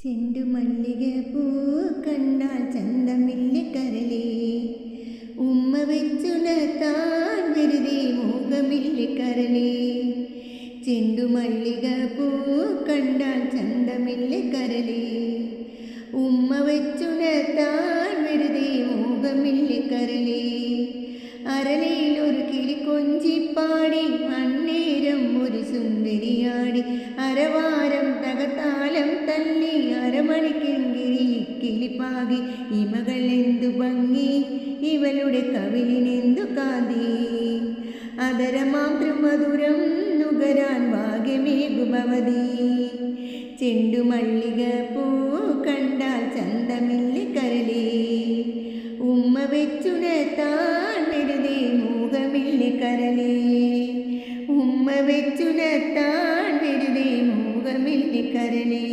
ചെണ്ടുമല്ലിക പൂ കണ്ടാൽ ചന്തമില്ല കരളേ, ഉമ്മ വെച്ചുണർത്താൻ വെറുതെ മോഹമില്ല കരളേ. ചെണ്ടുമല്ലിക പൂ കണ്ടാൽ ചന്തമില്ല കരളേ, ഉമ്മ വെച്ചുണർത്താൻ വെറുതെ മോഹമില്ല കരളേ. അരളിയിൽ ഒരു കിളി കൊഞ്ചിപ്പാടി, അന്നേരം ഒരു സുന്ദരിയാടി. അരവാരം തകത്താലം തല്ലി, അരമണിക്കെങ്കിരി കിളിപ്പാകി. ഇമകൾ എന്തു ഭംഗി, ഇവളുടെ കവിളിനെന്തു കാന്തി. അതരമാതൃമധുരം നുകരാൻ ഭാഗ്യമേകുഭവതി. ചെണ്ടുമല്ലിക പൂ കണ്ടാൽ ചന്തമില്ല കരളേ, ഉമ്മ വെച്ചുണർത്താൻ വെറുതെ മോഹമില്ല കരളേ. ഉമ്മ വെച്ചുണർത്താൻ വെറുതെ മോഹമില്ല കരളേ.